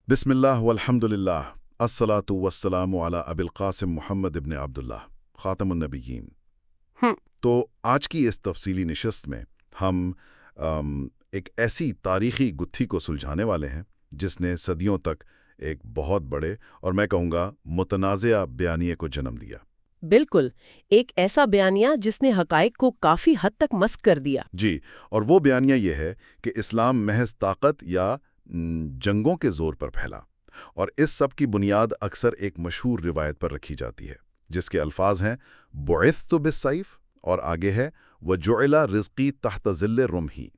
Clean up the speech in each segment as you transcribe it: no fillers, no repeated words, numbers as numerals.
بسم اللہ والحمد للہ الصلاۃ والسلام علی ابی القاسم محمد ابن عبداللہ خاتم النبیین۔ تو آج کی اس تفصیلی نشست میں ہم ایک ایسی تاریخی گتھی کو سلجھانے والے ہیں جس نے صدیوں تک ایک بہت بڑے اور میں کہوں گا متنازع بیانیے کو جنم دیا۔ بالکل، ایک ایسا بیانیہ جس نے حقائق کو کافی حد تک مسخ کر دیا۔ جی، اور وہ بیانیہ یہ ہے کہ اسلام محض طاقت یا جنگوں کے زور پر پھیلا، اور اس سب کی بنیاد اکثر ایک مشہور روایت پر رکھی جاتی ہے جس کے الفاظ ہیں بعثت بالسیف، اور آگے ہے وجعل رزقی تحت ظل رمحی،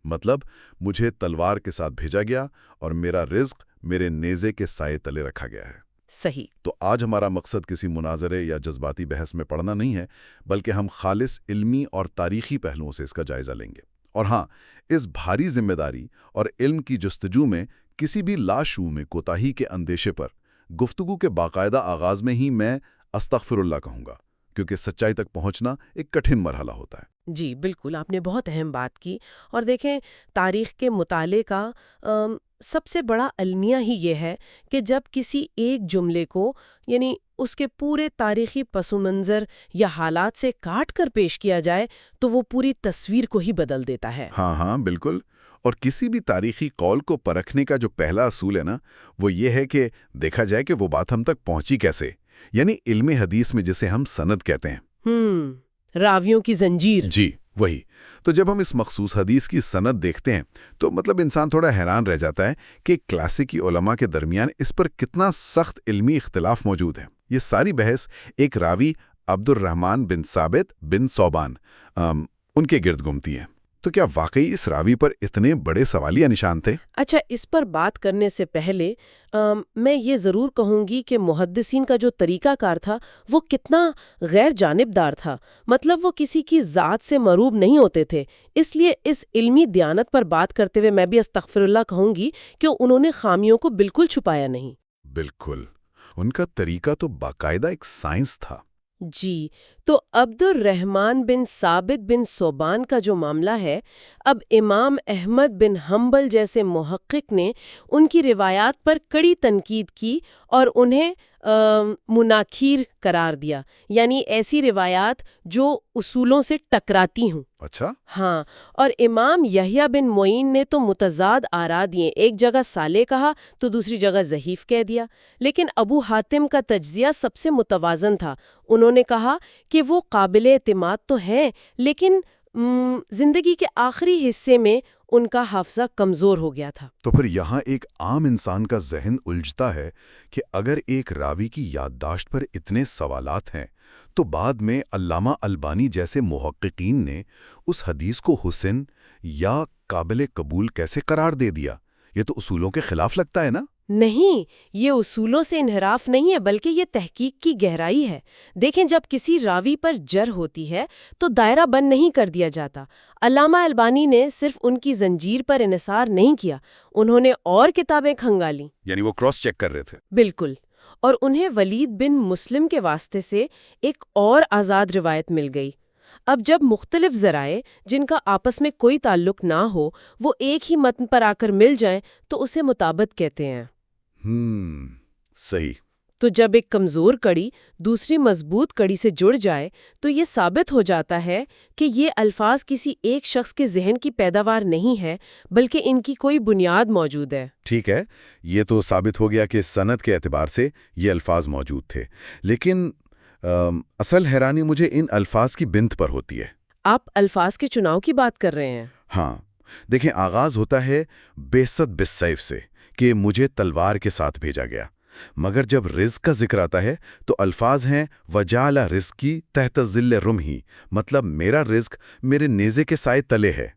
مطلب مجھے تلوار کے ساتھ بھیجا گیا اور میرا رزق میرے نیزے کے سائے تلے رکھا گیا ہے۔ صحیح۔ تو آج ہمارا مقصد کسی مناظرے یا جذباتی بحث میں پڑھنا نہیں ہے، بلکہ ہم خالص علمی اور تاریخی پہلوؤں سے اس کا جائزہ لیں گے۔ اور ہاں، اس بھاری ذمہ داری اور علم کی جستجو میں کسی بھی لاشعور کوتاہی کے اندیشے پر گفتگو کے باقاعدہ آغاز میں ہی میں استغفر اللہ کہوں گا، کیونکہ سچائی تک پہنچنا ایک کٹھن مرحلہ ہوتا ہے۔ جی بالکل، آپ نے بہت اہم بات کی۔ اور دیکھیں، تاریخ کے مطالعے کا سب سے بڑا المیہ ہی یہ ہے کہ جب کسی ایک جملے کو، یعنی اس کے پورے تاریخی پس منظر یا حالات سے کاٹ کر پیش کیا جائے تو وہ پوری تصویر کو ہی بدل دیتا ہے۔ ہاں بالکل۔ اور کسی بھی تاریخی قول کو پرکھنے کا جو پہلا اصول ہے نا، وہ یہ ہے کہ دیکھا جائے کہ وہ بات ہم تک پہنچی کیسے، یعنی علم حدیث میں جسے ہم سند کہتے ہیں۔ راویوں کی زنجیر۔ جی وہی۔ تو جب ہم اس مخصوص حدیث کی سند دیکھتے ہیں تو انسان تھوڑا حیران رہ جاتا ہے کہ کلاسیکی علماء کے درمیان اس پر کتنا سخت علمی اختلاف موجود ہے۔ یہ ساری بحث ایک راوی عبد الرحمن بن ثابت بن ثوبان ان کے گرد گھومتی ہے۔ تو کیا واقعی اس راوی پر اتنے بڑے سوالیہ نشان تھے؟ اچھا، اس پر بات کرنے سے پہلے میں یہ ضرور کہوں گی کہ محدثین کا جو طریقہ کار تھا وہ کتنا غیر جانبدار تھا۔ مطلب وہ کسی کی ذات سے مروب نہیں ہوتے تھے۔ اس لیے اس علمی دیانت پر بات کرتے ہوئے میں بھی استغفر اللہ کہوں گی کہ انہوں نے خامیوں کو بالکل چھپایا نہیں۔ بالکل، ان کا طریقہ تو باقاعدہ ایک سائنس تھا۔ جی، تو عبد الرحمن بن ثابت بن ثوبان کا جو معاملہ ہے، اب امام احمد بن حنبل جیسے محقق نے ان کی روایات پر کڑی تنقید کی اور انہیں مناکیر قرار دیا، یعنی ایسی روایات جو اصولوں سے ٹکراتی ہوں۔ اچھا۔ ہاں، اور امام یحییٰ بن معین نے تو متضاد آراء دیے، ایک جگہ صالح کہا تو دوسری جگہ ضعیف کہہ دیا، لیکن ابو حاتم کا تجزیہ سب سے متوازن تھا۔ انہوں نے کہا کہ وہ قابل اعتماد تو ہیں، لیکن زندگی کے آخری حصے میں ان کا حافظہ کمزور ہو گیا تھا۔ تو پھر یہاں ایک عام انسان کا ذہن الجھتا ہے کہ اگر ایک راوی کی یادداشت پر اتنے سوالات ہیں تو بعد میں علامہ البانی جیسے محققین نے اس حدیث کو حسن یا قابل قبول کیسے قرار دے دیا؟ یہ تو اصولوں کے خلاف لگتا ہے نا؟ نہیں، یہ اصولوں سے انحراف نہیں ہے، بلکہ یہ تحقیق کی گہرائی ہے۔ دیکھیں، جب کسی راوی پر جرح ہوتی ہے تو دائرہ بند نہیں کر دیا جاتا۔ علامہ البانی نے صرف ان کی زنجیر پر انحصار نہیں کیا، انہوں نے اور کتابیں کھنگالیں۔ یعنی وہ کراس چیک کر رہے تھے۔ بالکل، اور انہیں ولید بن مسلم کے واسطے سے ایک اور آزاد روایت مل گئی۔ اب جب مختلف ذرائع جن کا آپس میں کوئی تعلق نہ ہو وہ ایک ہی متن پر آ کر مل جائیں تو اسے مطابقت کہتے ہیں۔ صحیح۔ تو جب ایک کمزور کڑی دوسری مضبوط کڑی سے جڑ جائے تو یہ ثابت ہو جاتا ہے کہ یہ الفاظ کسی ایک شخص کے ذہن کی پیداوار نہیں ہے، بلکہ ان کی کوئی بنیاد موجود ہے۔ ٹھیک ہے، یہ تو ثابت ہو گیا کہ سند کے اعتبار سے یہ الفاظ موجود تھے، لیکن اصل حیرانی مجھے ان الفاظ کی بنت پر ہوتی ہے۔ آپ الفاظ کے چناؤ کی بات کر رہے ہیں؟ ہاں، دیکھیں، آغاز ہوتا ہے بعثت بالسیف سے کہ مجھے تلوار کے ساتھ بھیجا گیا، مگر جب رزق کا ذکر آتا ہے تو الفاظ ہیں وجعل رزقی تحت ظل رمحی، مطلب میرا رزق میرے نیزے کے سائے تلے ہے۔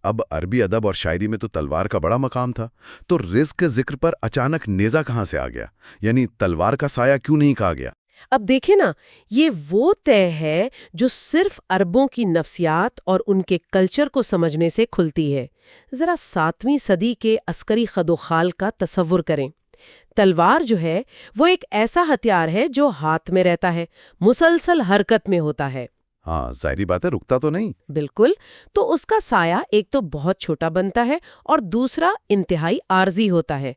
اب عربی ادب اور شاعری میں تو تلوار کا بڑا مقام تھا، تو رزق کے ذکر پر اچانک نیزہ کہاں سے آ گیا؟ یعنی تلوار کا سایہ کیوں نہیں کہا گیا؟ اب دیکھیں نا، یہ وہ طے ہے جو صرف عربوں کی نفسیات اور ان کے کلچر کو سمجھنے سے کھلتی ہے۔ ذرا 7ویں صدی کے عسکری خد و خال کا تصور کریں۔ تلوار جو ہے وہ ایک ایسا ہتھیار ہے جو ہاتھ میں رہتا ہے، مسلسل حرکت میں ہوتا ہے۔ ہاں، ظاہری بات ہے، رکتا تو نہیں۔ بالکل، تو اس کا سایہ ایک تو بہت چھوٹا بنتا ہے اور دوسرا انتہائی عارضی ہوتا ہے۔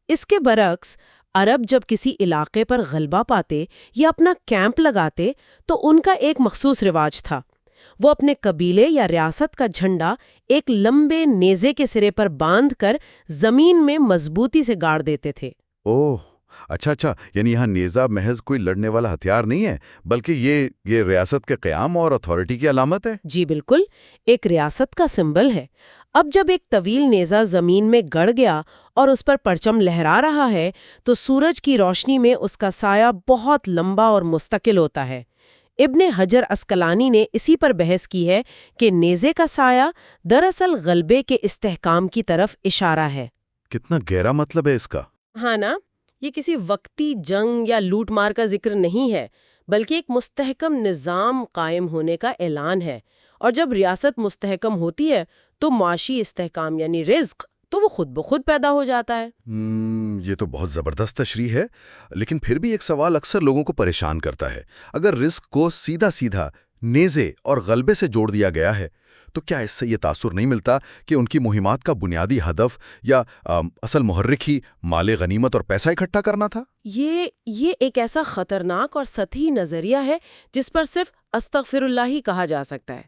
اس کے برعکس عرب جب کسی علاقے پر غلبہ پاتے یا اپنا کیمپ لگاتے تو ان کا ایک مخصوص رواج تھا۔ وہ اپنے قبیلے یا ریاست کا جھنڈا ایک لمبے نیزے کے سرے پر باندھ کر زمین میں مضبوطی سے گاڑ دیتے تھے۔ اوہ، اچھا، یعنی یہاں نیزہ محض کوئی لڑنے والا ہتھیار نہیں ہے، بلکہ یہ ریاست کے قیام اور اتھارٹی کی علامت ہے؟ جی بالکل، ایک ریاست کا سمبل ہے۔ اب جب ایک طویل نیزہ زمین میں گڑ گیا اور اس پر پرچم لہرا رہا ہے تو سورج کی روشنی میں اس کا سایہ بہت لمبا اور مستقل ہوتا ہے۔ ابن حجر عسقلانی نے اسی پر بحث کی ہے کہ نیزے کا سایہ دراصل غلبے کے استحکام کی طرف اشارہ ہے۔ کتنا گہرا مطلب ہے اس کا۔ ہاں نا، یہ کسی وقتی جنگ یا لوٹ مار کا ذکر نہیں ہے، بلکہ ایک مستحکم نظام قائم ہونے کا اعلان ہے۔ اور جب ریاست مستحکم ہوتی ہے تو معاشی استحکام یعنی رزق تو وہ خود بخود پیدا ہو جاتا ہے۔ یہ تو بہت زبردست تشریح ہے، لیکن پھر بھی ایک سوال اکثر لوگوں کو پریشان کرتا ہے۔ اگر رزق کو سیدھا نیزے اور غلبے سے جوڑ دیا گیا ہے تو کیا اس سے یہ تاثر نہیں ملتا کہ ان کی مہمات کا بنیادی ہدف یا اصل محرک ہی مال غنیمت اور پیسہ اکٹھا کرنا تھا؟ یہ ایک ایسا خطرناک اور سطحی نظریہ ہے جس پر صرف استغفر اللہ ہی کہا جا سکتا ہے۔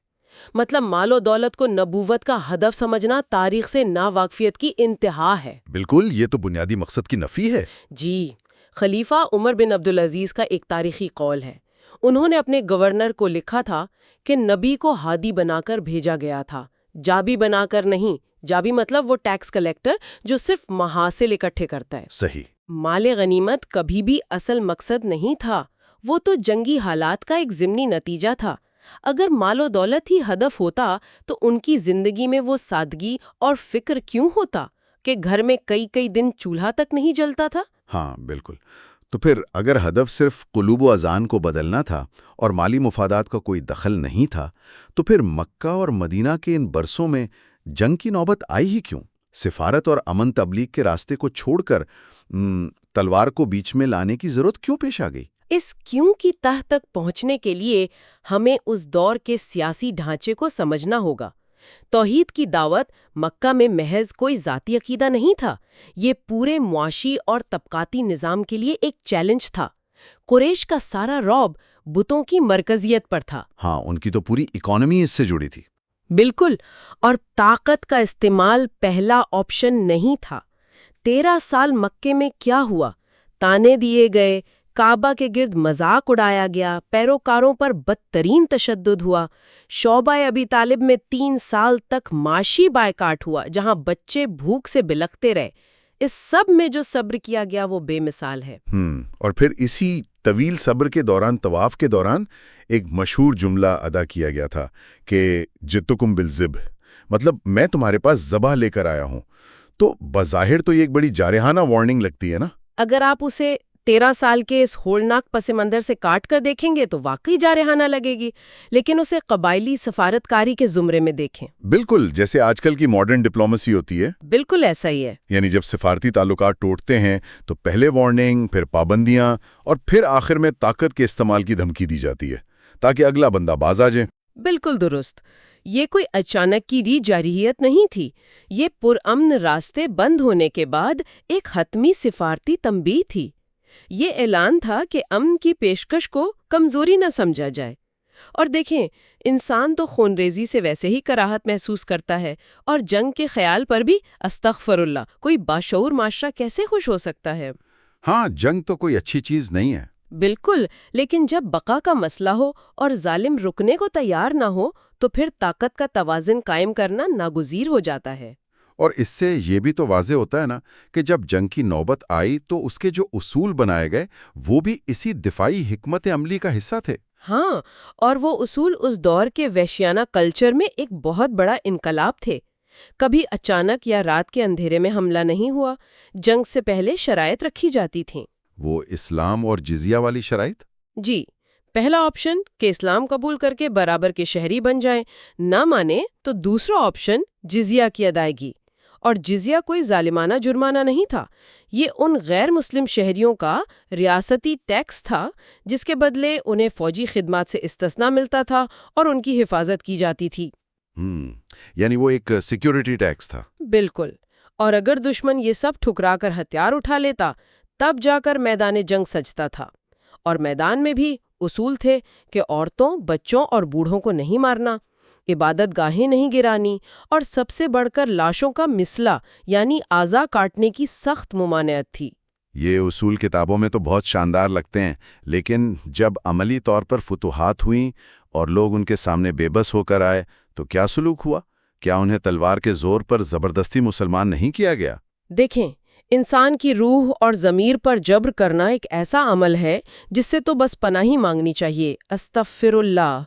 مطلب مال و دولت کو نبوت کا ہدف سمجھنا تاریخ سے ناواقفیت کی انتہا ہے۔ بالکل، یہ تو بنیادی مقصد کی نفی ہے۔ جی، خلیفہ عمر بن عبدالعزیز کا ایک تاریخی قول ہے۔ انہوں نے اپنے گورنر کو لکھا تھا کہ نبی کو ہادی بنا کر بھیجا گیا تھا، جابی بنا کر نہیں۔ جابی مطلب وہ ٹیکس کلیکٹر جو صرف محاصل اکٹھے کرتا ہے۔ صحیح۔ مال غنیمت کبھی بھی اصل مقصد نہیں تھا، وہ تو جنگی حالات کا ایک ضمنی نتیجہ تھا۔ اگر مال و دولت ہی ہدف ہوتا تو ان کی زندگی میں وہ سادگی اور فکر کیوں ہوتا کہ گھر میں کئی دن چولہا تک نہیں جلتا تھا؟ ہاں بالکل۔ تو پھر اگر ہدف صرف قلوب و اذان کو بدلنا تھا اور مالی مفادات کا کوئی دخل نہیں تھا تو پھر مکہ اور مدینہ کے ان برسوں میں جنگ کی نوبت آئی ہی کیوں؟ سفارت اور امن تبلیغ کے راستے کو چھوڑ کر تلوار کو بیچ میں لانے کی ضرورت کیوں پیش آ گئی؟ اس کیوں کی تہ تک پہنچنے کے لیے ہمیں اس دور کے سیاسی ڈھانچے کو سمجھنا ہوگا۔ توحید کی دعوت مکہ میں محض کوئی ذاتی عقیدہ نہیں تھا، یہ پورے معاشی اور طبقاتی نظام کے لیے ایک چیلنج تھا۔ قریش کا سارا رعب بتوں کی مرکزیت پر تھا۔ ہاں، ان کی تو پوری اکانومی اس سے جڑی تھی۔ بالکل، اور طاقت کا استعمال پہلا آپشن نہیں تھا۔ 13 سال مکے میں کیا ہوا؟ تانے دیے گئے، کعبہ کے گرد مذاق اڑایا گیا، پیروکاروں پر بدترین تشدد ہوا۔ شعبہ ابی طالب میں 3 سال تک معاشی بائیکاٹ ہوا جہاں بچے بھوک سے بلکتے رہے۔ اس سب میں جو صبر کیا گیا وہ بے مثال ہے۔ اور پھر اسی طویل صبر کے دوران، طواف کے دوران، ایک مشہور جملہ ادا کیا گیا تھا کہ جئتکم بالذبح، مطلب میں تمہارے پاس ذبح لے کر آیا ہوں۔ تو بظاہر تو یہ ایک بڑی جارحانہ وارننگ لگتی ہے نا؟ اگر آپ اسے 13 سال کے اس ہولناک پس منظر سے کاٹ کر دیکھیں گے تو واقعی جارحانہ لگے گی، لیکن اسے قبائلی سفارتکاری کے زمرے میں دیکھیں۔ بالکل، جیسے آج کل کی ماڈرن ڈپلومیسی ہوتی ہے۔ بالکل ایسا ہی ہے۔ یعنی جب سفارتی تعلقات ٹوٹتے ہیں تو پہلے وارننگ، پھر پابندیاں اور پھر آخر میں طاقت کے استعمال کی دھمکی دی جاتی ہے تاکہ اگلا بندہ باز آ جائے۔ بالکل درست۔ یہ کوئی اچانک کی ری جارحیت نہیں تھی، یہ پرامن راستے بند ہونے کے بعد ایک حتمی سفارتی تنبیہ تھی۔ یہ اعلان تھا کہ امن کی پیشکش کو کمزوری نہ سمجھا جائے۔ اور دیکھیں، انسان تو خونریزی سے ویسے ہی کراہت محسوس کرتا ہے، اور جنگ کے خیال پر بھی استغفر اللہ، کوئی باشعور معاشرہ کیسے خوش ہو سکتا ہے؟ ہاں، جنگ تو کوئی اچھی چیز نہیں ہے۔ بالکل، لیکن جب بقا کا مسئلہ ہو اور ظالم رکنے کو تیار نہ ہو تو پھر طاقت کا توازن قائم کرنا ناگزیر ہو جاتا ہے۔ اور اس سے یہ بھی تو واضح ہوتا ہے نا کہ جب جنگ کی نوبت آئی تو اس کے جو اصول بنائے گئے وہ بھی اسی دفاعی حکمت عملی کا حصہ تھے۔ ہاں، اور وہ اصول اس دور کے وحشیانہ کلچر میں ایک بہت بڑا انقلاب تھے۔ کبھی اچانک یا رات کے اندھیرے میں حملہ نہیں ہوا، جنگ سے پہلے شرائط رکھی جاتی تھیں۔ وہ اسلام اور جزیہ والی شرائط؟ جی، پہلا آپشن کہ اسلام قبول کر کے برابر کے شہری بن جائیں، نہ مانے تو دوسرا آپشن جزیہ کی ادائیگی۔ اور جزیہ کوئی ظالمانہ جرمانہ نہیں تھا، یہ ان غیر مسلم شہریوں کا ریاستی ٹیکس تھا جس کے بدلے انہیں فوجی خدمات سے استثناء ملتا تھا اور ان کی حفاظت کی جاتی تھی۔ یعنی وہ ایک سیکیورٹی ٹیکس تھا۔ بالکل، اور اگر دشمن یہ سب ٹھکرا کر ہتھیار اٹھا لیتا تب جا کر میدان جنگ سجتا تھا، اور میدان میں بھی اصول تھے کہ عورتوں، بچوں اور بوڑھوں کو نہیں مارنا، عبادت گاہیں نہیں گرانی، اور سب سے بڑھ کر لاشوں کا مثلا یعنی اعضا کاٹنے کی سخت ممانعت تھی۔ یہ اصول کتابوں میں تو بہت شاندار لگتے ہیں، لیکن جب عملی طور پر فتوحات ہوئیں اور لوگ ان کے سامنے بے بس ہو کر آئے تو کیا سلوک ہوا؟ کیا انہیں تلوار کے زور پر زبردستی مسلمان نہیں کیا گیا؟ دیکھیں، انسان کی روح اور ضمیر پر جبر کرنا ایک ایسا عمل ہے جس سے تو بس پناہی مانگنی چاہیے۔ استغفر اللہ۔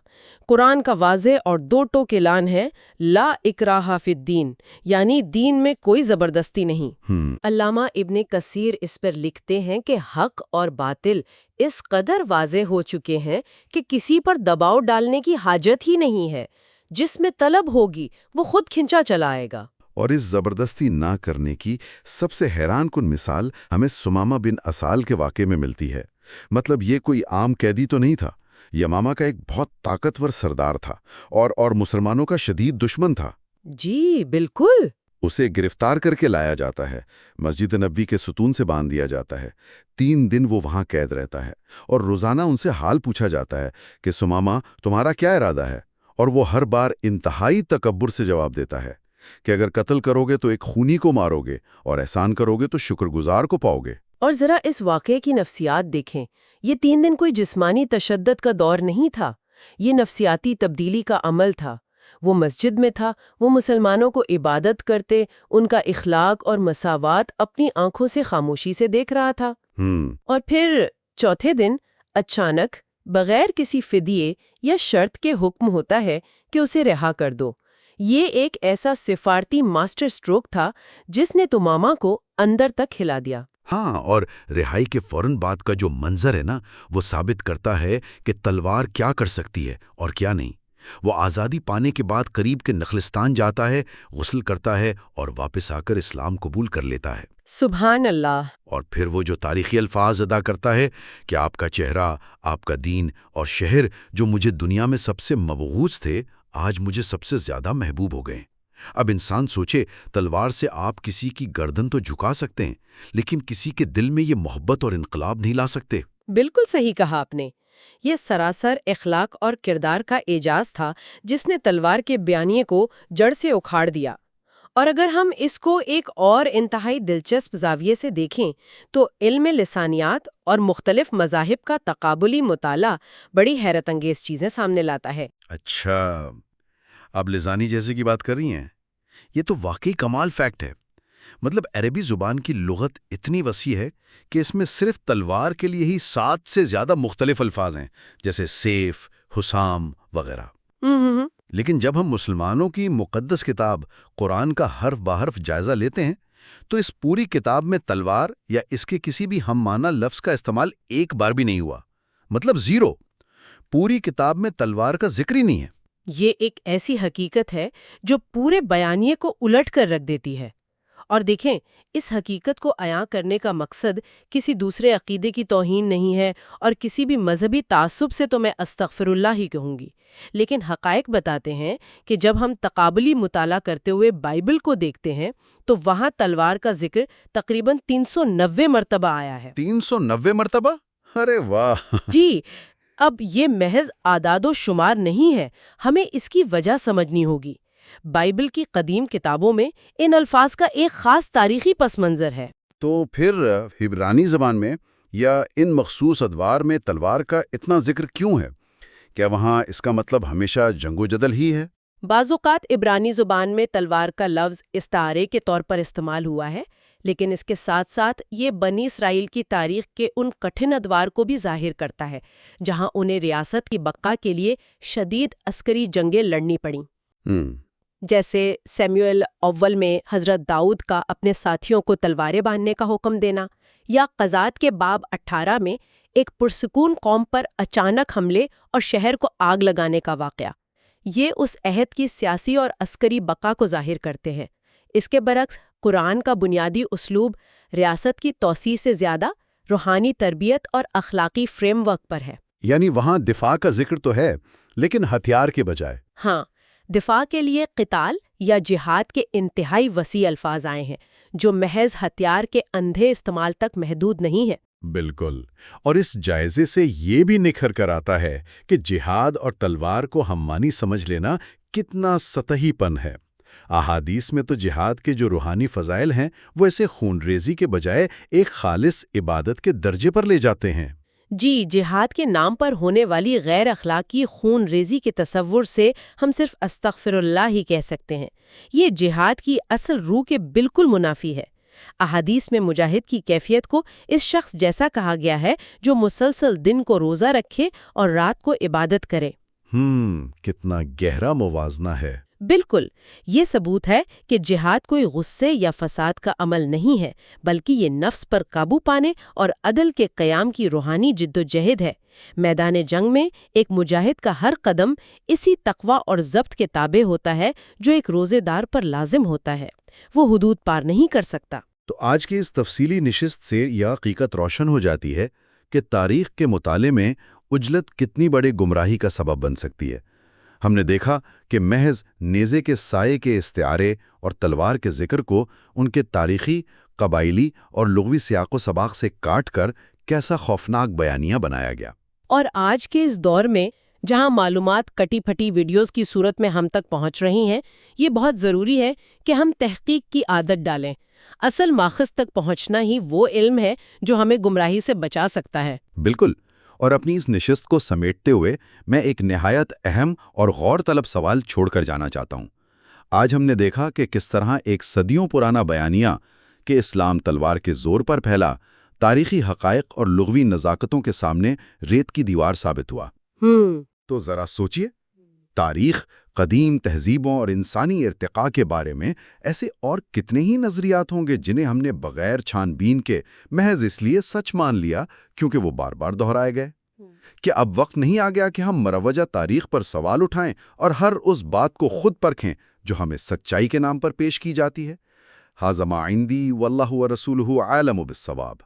قرآن کا واضح اور دو ٹوک اعلان ہے، لا اکراہ فی الدین، یعنی دین میں کوئی زبردستی نہیں۔ علامہ ابن کثیر اس پر لکھتے ہیں کہ حق اور باطل اس قدر واضح ہو چکے ہیں کہ کسی پر دباؤ ڈالنے کی حاجت ہی نہیں ہے، جس میں طلب ہوگی وہ خود کھنچا چلا آئے گا۔ اور اس زبردستی نہ کرنے کی سب سے حیران کن مثال ہمیں سمامہ بن اسال کے واقعے میں ملتی ہے۔ مطلب یہ کوئی عام قیدی تو نہیں تھا، یمامہ کا ایک بہت طاقتور سردار تھا اور مسلمانوں کا شدید دشمن تھا۔ جی بالکل۔ اسے گرفتار کر کے لایا جاتا ہے، مسجد نبوی کے ستون سے باندھ دیا جاتا ہے، 3 دن وہ وہاں قید رہتا ہے، اور روزانہ ان سے حال پوچھا جاتا ہے کہ سمامہ تمہارا کیا ارادہ ہے؟ اور وہ ہر بار انتہائی تکبر سے جواب دیتا ہے کہ اگر قتل کرو گے تو ایک خونی کو مارو گے، اور احسان کرو گے تو شکر گزار کو پاؤ گے۔ اور ذرا اس واقعے کی نفسیات دیکھیں، یہ 3 دن کوئی جسمانی تشدد کا دور نہیں تھا، یہ نفسیاتی تبدیلی کا عمل تھا۔ وہ مسجد میں تھا، وہ مسلمانوں کو عبادت کرتے، ان کا اخلاق اور مساوات اپنی آنکھوں سے خاموشی سے دیکھ رہا تھا۔ اور پھر چوتھے دن اچانک بغیر کسی فدیے یا شرط کے حکم ہوتا ہے کہ اسے رہا کر دو۔ یہ ایک ایسا سفارتی ماسٹر سٹروک تھا جس نے تمامہ کو اندر تک ہلا دیا۔ ہاں، اور رہائی کے فوراً بعد کا جو منظر ہے نا، وہ ثابت کرتا ہے کہ تلوار کیا کر سکتی ہے اور کیا نہیں۔ وہ آزادی پانے کے بعد قریب کے نخلستان جاتا ہے، غسل کرتا ہے اور واپس آ کر اسلام قبول کر لیتا ہے۔ سبحان اللہ۔ اور پھر وہ جو تاریخی الفاظ ادا کرتا ہے کہ آپ کا چہرہ، آپ کا دین اور شہر جو مجھے دنیا میں سب سے مبغوض تھے، آج مجھے سب سے زیادہ محبوب ہو گئے۔ اب انسان سوچے، تلوار سے آپ کسی کی گردن تو جھکا سکتے ہیں، لیکن کسی کے دل میں یہ محبت اور انقلاب نہیں لا سکتے۔ بالکل صحیح کہا آپ نے۔ یہ سراسر اخلاق اور کردار کا اعجاز تھا جس نے تلوار کے بیانیے کو جڑ سے اکھاڑ دیا۔ اور اگر ہم اس کو ایک اور انتہائی دلچسپ زاویے سے دیکھیں تو علم لسانیات اور مختلف مذاہب کا تقابلی مطالعہ بڑی حیرت انگیز چیزیں سامنے لاتا ہے۔ اچھا، آپ لسانی جیسے کی بات کر رہی ہیں؟ یہ تو واقعی کمال فیکٹ ہے۔ مطلب عربی زبان کی لغت اتنی وسیع ہے کہ اس میں صرف تلوار کے لیے ہی 7 سے زیادہ مختلف الفاظ ہیں، جیسے سیف، حسام وغیرہ۔ لیکن جب ہم مسلمانوں کی مقدس کتاب قرآن کا حرف بحرف جائزہ لیتے ہیں تو اس پوری کتاب میں تلوار یا اس کے کسی بھی ہم معنی لفظ کا استعمال ایک بار بھی نہیں ہوا، مطلب 0۔ پوری کتاب میں تلوار کا ذکر ہی نہیں ہے۔ یہ ایک ایسی حقیقت ہے جو پورے بیانیے کو الٹ کر رکھ دیتی ہے۔ اور دیکھیں، اس حقیقت کو عیاں کرنے کا مقصد کسی دوسرے عقیدے کی توہین نہیں ہے، اور کسی بھی مذہبی تعصب سے تو میں استغفر اللہ ہی کہوں گی، لیکن حقائق بتاتے ہیں کہ جب ہم تقابلی مطالعہ کرتے ہوئے بائبل کو دیکھتے ہیں تو وہاں تلوار کا ذکر تقریباً 390 مرتبہ آیا ہے۔ 390 مرتبہ؟ ارے واہ! جی، اب یہ محض اعداد و شمار نہیں ہے، ہمیں اس کی وجہ سمجھنی ہوگی۔ بائبل کی قدیم کتابوں میں ان الفاظ کا ایک خاص تاریخی پس منظر ہے۔ تو پھر عبرانی زبان میں یا ان مخصوص ادوار میں تلوار کا اتنا ذکر کیوں ہے؟ کیا وہاں اس کا مطلب ہمیشہ جنگ و جدل ہی ہے؟ بعض اوقات عبرانی زبان میں تلوار کا لفظ استعارے کے طور پر استعمال ہوا ہے، لیکن اس کے ساتھ ساتھ یہ بنی اسرائیل کی تاریخ کے ان کٹھن ادوار کو بھی ظاہر کرتا ہے جہاں انہیں ریاست کی بقا کے لیے شدید عسکری جنگیں لڑنی پڑیں۔ جیسے سیموئیل اول میں حضرت داؤد کا اپنے ساتھیوں کو تلواریں باندھنے کا حکم دینا، یا قضات کے باب 18 میں ایک پرسکون قوم پر اچانک حملے اور شہر کو آگ لگانے کا واقعہ۔ یہ اس عہد کی سیاسی اور عسکری بقا کو ظاہر کرتے ہیں۔ اس کے برعکس قرآن کا بنیادی اسلوب ریاست کی توسیع سے زیادہ روحانی تربیت اور اخلاقی فریم ورک پر ہے۔ یعنی وہاں دفاع کا ذکر تو ہے، لیکن ہتھیار کے بجائے۔ ہاں، دفاع کے لیے قتال یا جہاد کے انتہائی وسیع الفاظ آئے ہیں جو محض ہتھیار کے اندھے استعمال تک محدود نہیں ہے۔ بالکل، اور اس جائزے سے یہ بھی نکھر کر آتا ہے کہ جہاد اور تلوار کو ہم مانی سمجھ لینا کتنا سطحی پن ہے۔ احادیث میں تو جہاد کے جو روحانی فضائل ہیں وہ اسے خون ریزی کے بجائے ایک خالص عبادت کے درجے پر لے جاتے ہیں۔ جی، جہاد کے نام پر ہونے والی غیر اخلاقی خون ریزی کے تصور سے ہم صرف استغفر اللہ ہی کہہ سکتے ہیں۔ یہ جہاد کی اصل روح کے بالکل منافی ہے۔ احادیث میں مجاہد کی کیفیت کو اس شخص جیسا کہا گیا ہے جو مسلسل دن کو روزہ رکھے اور رات کو عبادت کرے۔ کتنا گہرا موازنہ ہے۔ بالکل، یہ ثبوت ہے کہ جہاد کوئی غصے یا فساد کا عمل نہیں ہے، بلکہ یہ نفس پر قابو پانے اور عدل کے قیام کی روحانی جد و جہد ہے۔ میدان جنگ میں ایک مجاہد کا ہر قدم اسی تقوی اور ضبط کے تابع ہوتا ہے جو ایک روزے دار پر لازم ہوتا ہے۔ وہ حدود پار نہیں کر سکتا۔ تو آج کی اس تفصیلی نشست سے یہ حقیقت روشن ہو جاتی ہے کہ تاریخ کے مطالعے میں عجلت کتنی بڑے گمراہی کا سبب بن سکتی ہے۔ ہم نے دیکھا کہ محض نیزے کے سائے کے استعارے اور تلوار کے ذکر کو ان کے تاریخی، قبائلی اور لغوی سیاق و سباق سے کاٹ کر کیسا خوفناک بیانیہ بنایا گیا۔ اور آج کے اس دور میں جہاں معلومات کٹی پھٹی ویڈیوز کی صورت میں ہم تک پہنچ رہی ہیں، یہ بہت ضروری ہے کہ ہم تحقیق کی عادت ڈالیں۔ اصل ماخذ تک پہنچنا ہی وہ علم ہے جو ہمیں گمراہی سے بچا سکتا ہے۔ بالکل، اور اپنی اس نشست کو سمیٹتے ہوئے میں ایک نہایت اہم اور غور طلب سوال چھوڑ کر جانا چاہتا ہوں۔ آج ہم نے دیکھا کہ کس طرح ایک صدیوں پرانا بیانیہ کہ اسلام تلوار کے زور پر پھیلا، تاریخی حقائق اور لغوی نزاکتوں کے سامنے ریت کی دیوار ثابت ہوا۔ تو ذرا سوچئے، تاریخ، قدیم تہذیبوں اور انسانی ارتقاء کے بارے میں ایسے اور کتنے ہی نظریات ہوں گے جنہیں ہم نے بغیر چھان بین کے محض اس لیے سچ مان لیا کیونکہ وہ بار بار دہرائے گئے۔ کہ اب وقت نہیں آ گیا کہ ہم مروجہ تاریخ پر سوال اٹھائیں اور ہر اس بات کو خود پرکھیں جو ہمیں سچائی کے نام پر پیش کی جاتی ہے؟ ھذا ما عندی واللہ ورسولہ اعلم بالصواب۔